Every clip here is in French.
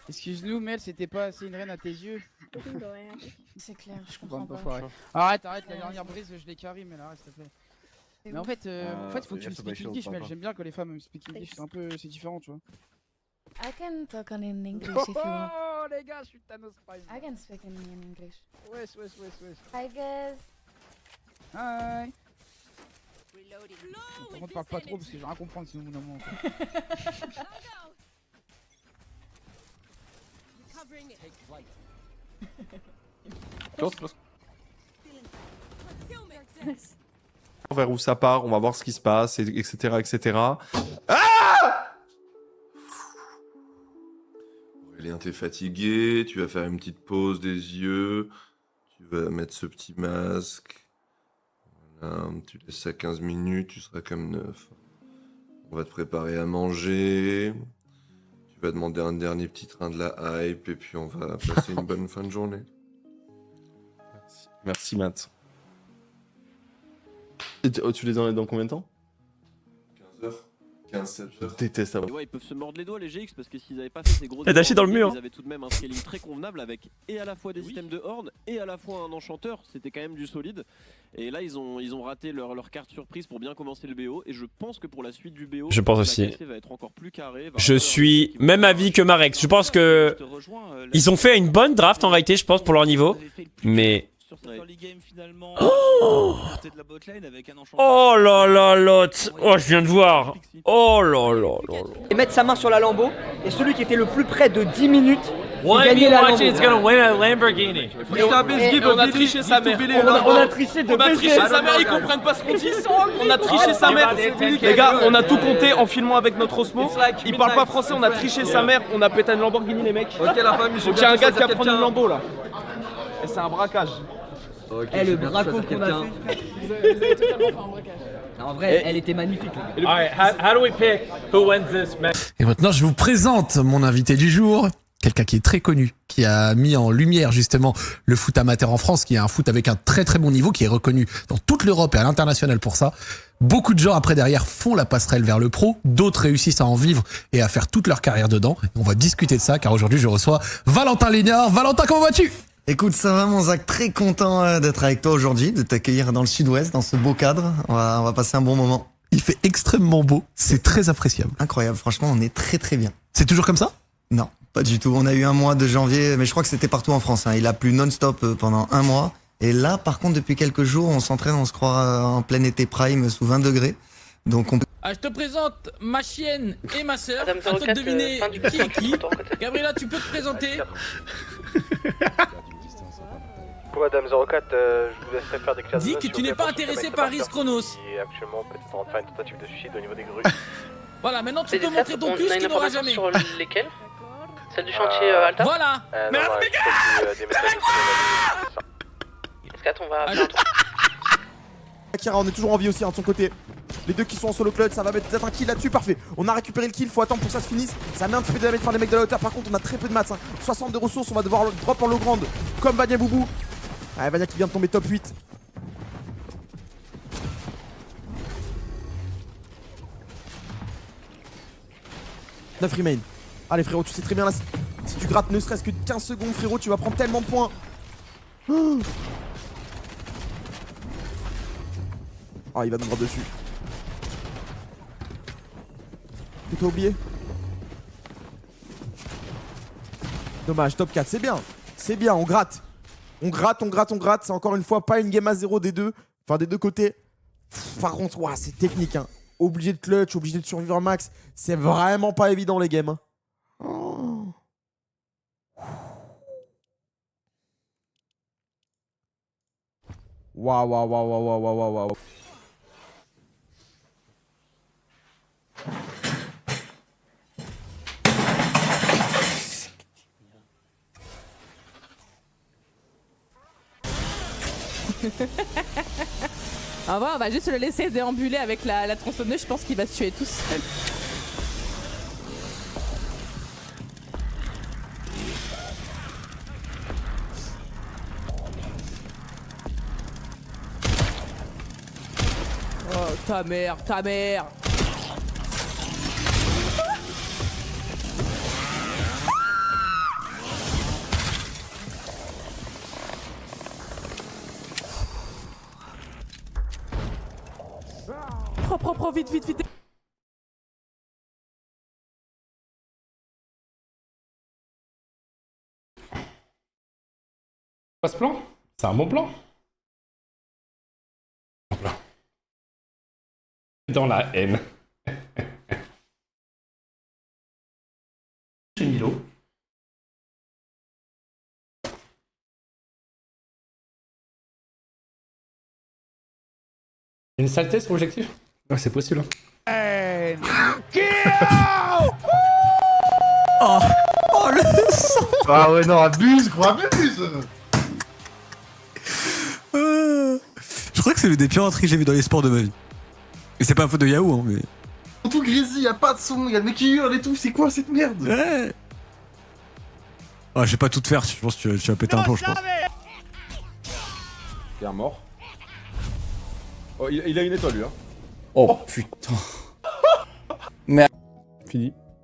Excuse-nous, Mel, c'était pas assez une reine à tes yeux. C'est clair, je comprends pas. Arrête, la dernière brise, je l'ai carré, mais là, s'il te plaît. Mais en fait, faut que tu me speak English, Mel. J'aime bien que les femmes me speak English, c'est différent, tu vois. I can talk in English if you want. Oh, les gars, je suis Thanos Prime. I can speak in English. Wesh. Hi guys. Hi. Par contre, parle pas trop parce que je vais rien comprendre sinon mon amour. Vers où ça part, on va voir ce qui se passe, etc. etc. Aurélien, t'es fatigué, tu vas faire une petite pause des yeux, tu vas mettre ce petit masque. Voilà, tu laisses ça 15 minutes, tu seras comme neuf. On va te préparer à manger. Tu vas demander un dernier petit train de la hype et puis on va passer une bonne fin de journée. Merci Matt. Et tu les enlèves dans combien de temps? 15 heures. 15-7 heures. Je déteste ça. Ouais, ils peuvent se mordre les doigts les GX parce que s'ils avaient pas fait ces gros attaché dans le mur. Ils avaient tout de même un scaling très convenable avec et à la fois des items de horde et à la fois un enchanteur, c'était quand même du solide. Et là ils ont raté leur carte surprise pour bien commencer le BO et je pense que pour la suite du BO, Je pense la aussi. KC va être encore plus carré, Je suis même avis que Marex. Je pense que ils ont fait une bonne draft en réalité, je pense, pour leur niveau. Mais... Oh, oh là là l'autre. Oh, je viens de voir. Oh là là là là. Et mettre sa main sur la Lambo, et celui qui était le plus près de 10 minutes, il gagnait la Lambo. Et on a triché sa mère. On a triché de baiser. Sa mère, ils comprennent pas ce qu'on dit. On a triché sa mère. Les gars, on a tout compté en filmant avec notre Osmo. Il parle pas français, on a triché sa mère. On a pété une Lamborghini, les mecs. Ok, la famille, il y a un gars qui va prendre une Lambo là. Et c'est un braquage. Eh, le braco qu'on a fait. Vous avez totalement fait un braquage. En vrai, elle était magnifique. Et maintenant, je vous présente mon invité du jour. Quelqu'un qui est très connu, qui a mis en lumière justement le foot amateur en France, qui est un foot avec un très très bon niveau, qui est reconnu dans toute l'Europe et à l'international pour ça. Beaucoup de gens après derrière font la passerelle vers le pro, d'autres réussissent à en vivre et à faire toute leur carrière dedans. Et on va discuter de ça car aujourd'hui je reçois Valentin Lignard. Valentin, comment vas-tu ? Écoute, ça va mon Zach, très content d'être avec toi aujourd'hui, de t'accueillir dans le sud-ouest, dans ce beau cadre. On va passer un bon moment. Il fait extrêmement beau, c'est très appréciable. Incroyable, franchement, on est très très bien. C'est toujours comme ça ? Non, pas du tout. On a eu un mois de janvier, mais je crois que c'était partout en France. Il a plu non-stop pendant un mois. Et là, par contre, depuis quelques jours, on s'entraîne, on se croit en plein été prime, sous 20 degrés. Donc on... Je te présente ma chienne et ma sœur. À toi de deviner qui est qui. Gabriela, tu peux te présenter. Madame 04, je vous laisserai faire des classes. Dis que tu n'es pas intéressé par Risk Chronos. Qui est actuellement peut-être en train de faire une tentative de suicide au niveau des grues. Voilà, maintenant tu peux montrer ton cul, ce qu'il n'aura jamais. Sur lesquelles Celle du chantier Alta. Voilà. Mais les gars, on va bientôt. Akira, on est toujours en vie aussi de son côté. Les deux qui sont en solo clutch, ça va mettre peut-être un kill là-dessus, parfait. On a récupéré le kill, faut attendre pour que ça se finisse. Ça met un petit peu de damage par les mecs de la hauteur. Par contre, on a très peu de mats. 60 de ressources, on va devoir drop en low grande comme Vania Boubou. Allez, Vania qui vient de tomber top 8. « 9 remain. Allez frérot, tu sais très bien là, si tu grattes ne serait-ce que 15 secondes frérot, tu vas prendre tellement de points. Oh, il va nous voir dessus. Tout oublié. Dommage, top 4, c'est bien. C'est bien, on gratte. On gratte. C'est encore une fois pas une game à 0 des deux. Enfin, des deux côtés. Par contre, ouah, c'est technique. Hein. Obligé de clutch, obligé de survivre un max. C'est vraiment pas évident, les games. Oh. Waouh. En vrai, on va juste le laisser déambuler avec la tronçonneuse, je pense qu'il va se tuer tout seul. Oh, ta mère. pro, vite. Pas ce plan? C'est un bon plan. Dans la haine. Chez Milo. Une saleté sur l'objectif? Ouais, c'est possible. Oh le sang. Ah ouais, non, abuse, gros, abuse. Je crois que c'est l'une des pires entrées que j'ai vues dans les sports de ma vie. Et c'est pas la faute de Yahoo, hein, mais. Tout grisy, y'a pas de son, y'a le mec qui hurle et tout, c'est quoi cette merde? Ouais. Ah, je vais pas tout faire, je pense que tu vas péter un plomb, je pense. Il y a un mort. Oh, il a une étoile lui, hein. Oh putain. Merde.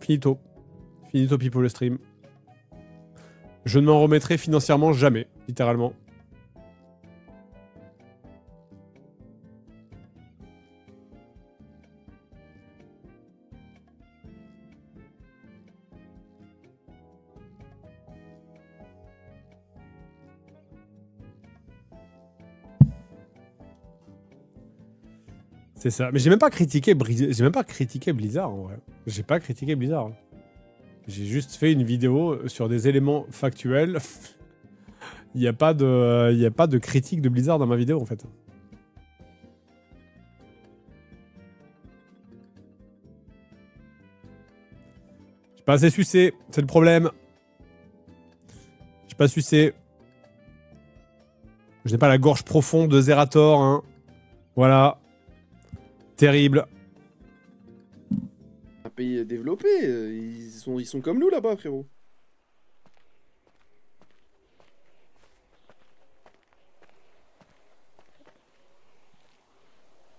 Finito people le stream. Je ne m'en remettrai financièrement jamais, littéralement. C'est ça. Mais j'ai même pas critiqué Blizzard en vrai. J'ai pas critiqué Blizzard. J'ai juste fait une vidéo sur des éléments factuels. Il n'y a pas de critique de Blizzard dans ma vidéo en fait. J'ai pas assez sucé, c'est le problème. J'ai pas sucé. Je n'ai pas la gorge profonde de Zerator, hein. Voilà. Terrible. Un pays développé, ils sont comme nous là-bas, frérot.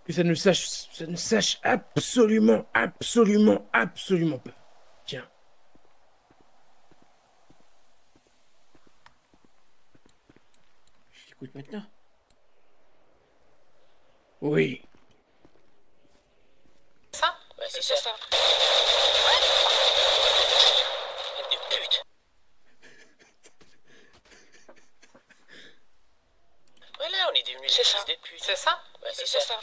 Que ça ne sache absolument pas. Tiens. Je t'écoute maintenant. Oui. Ça? Ouais, c'est ça. De pute. Voilà, on est devenus des fils de pute. C'est ça? Ouais, c'est ça.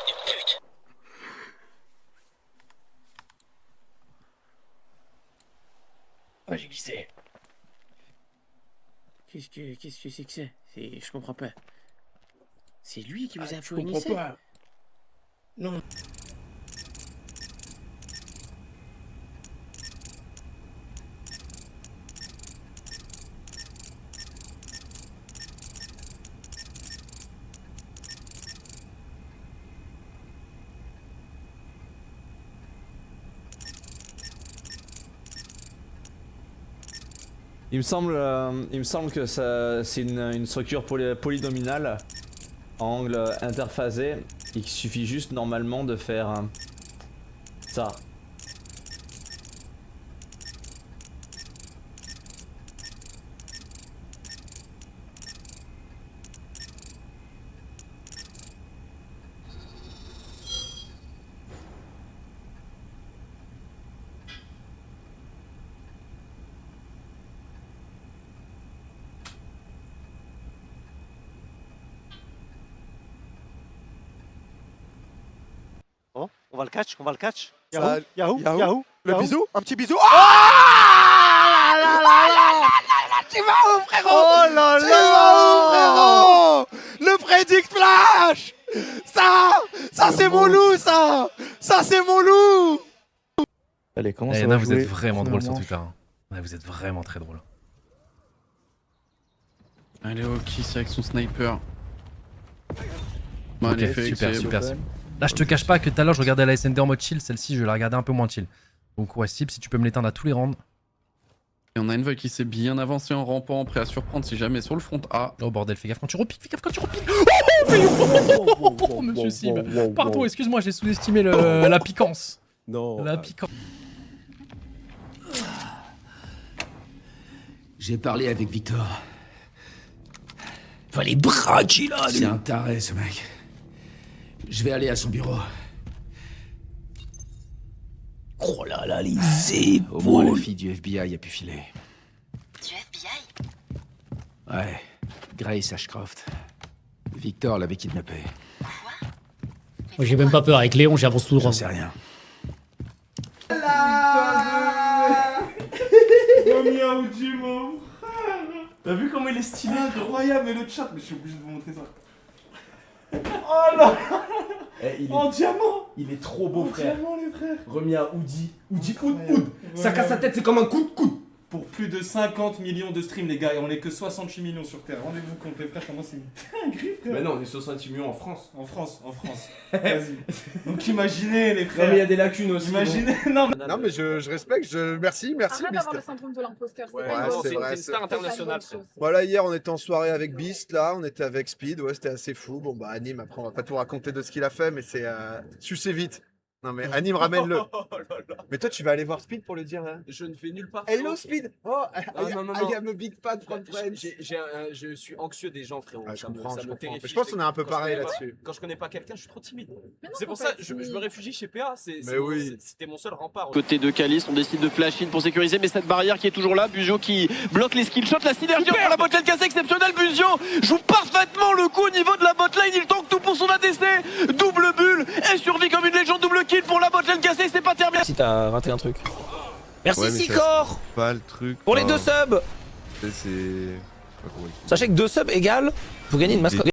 De pute. Ah, j'ai glissé. Qu'est-ce que c'est que ça? Je comprends pas. C'est lui qui vous a fourni ça? Je comprends pas. Non. Il me semble que c'est une structure polynominale en angle interphasé et qu'il suffit juste normalement de faire ça. Bon, on va le catch. Yahoo. Le bisou, un petit bisou. Tu vas où, frérot? Oh là là! Tu vas où, frérot? Le Predict Flash! Ça c'est mon loup, ça! Ça c'est mon loup! Allez, comment ça va? Vous êtes vraiment drôle sur Twitter. Hein. Ouais, vous êtes vraiment très drôle. Allez, Oki, c'est avec son sniper. Bon, ok, super. Là, je te cache pas que tout à l'heure, je regardais la SND en mode chill. Celle-ci, je la regardais un peu moins chill. Donc, ouais, Sip, si tu peux me l'éteindre à tous les rounds. Et on a Envoy qui s'est bien avancé en rampant, prêt à surprendre si jamais sur le front A. Oh bordel, fais gaffe quand tu repiques, Oh, monsieur Sib. Pardon, excuse-moi, j'ai sous-estimé la piquance. Non. La piquance. J'ai parlé avec Victor. Faut les bras qu'il a, lui. C'est un taré, ce mec. Je vais aller à son bureau. Oh là là, les épaules. Au moins la fille du FBI a pu filer. Du FBI? Ouais, Grace Ashcroft. Victor l'avait kidnappé. Moi j'ai même pas peur, avec Léon j'avance tout droit. J'en sais rien. Romeo Audi, mon frère. T'as vu comment il est stylé? Incroyable, mais le chat, mais je suis obligé de vous montrer ça. Oh là. En diamant. Il est trop beau, En frère. diamant, les frères. Remis à Oudi. Oudi, oud. Ça casse sa tête, c'est comme un coup de coude. Pour plus de 50 millions de streams, les gars, et on est que 68 millions sur Terre. Rendez-vous compte, les frères, comment c'est une dinguerie, frère. Mais non, on est 68 millions en France. En France. Vas-y. Donc imaginez, les frères. Non, mais il y a des lacunes aussi. Imaginez. donc. Non, mais je respecte, merci. Arrête d'avoir le syndrome de l'imposteur, c'est pas c'est vrai. une star internationale. Voilà, hier on était en soirée avec Beast, là, on était avec Speed, ouais, c'était assez fou. Bon, bah, Anime, après, on va pas tout raconter de ce qu'il a fait, mais c'est. Sucez vite. Non, mais Anime, ramène-le. Mais toi, tu vas aller voir Speed pour le dire, hein? Je ne fais nulle part. Hello, Speed! Oh, non. I am a big fan from friends. Je suis anxieux des gens, frérot. Je comprends. terrifie. Je pense qu'on est un peu Quand pareil je connais là-dessus. pas- Quand je connais pas quelqu'un, je suis trop timide. Mais non, C'est pour faut ça pas que je être me réfugie chez PA. C'était mon seul rempart. Côté de Calis, on décide de flash in pour sécuriser, mais cette barrière qui est toujours là, Buzio qui bloque les skill shots, la synergie entre la botlane cassée exceptionnelle, Buzio joue parfaitement le coup au niveau de la botlane, il tank tout pour son ADC, double bulle, et survit comme une légende, double kill pour la botlane cassée, c'est pas terminé. Si t'as raté un truc. Merci Ouais, mais ça, Sicor c'est pas le truc. pour les enfin, 2 subs. C'est. Je sais pas comment il dit. Sachez que 2 subs égale, vous gagnez une mascotte.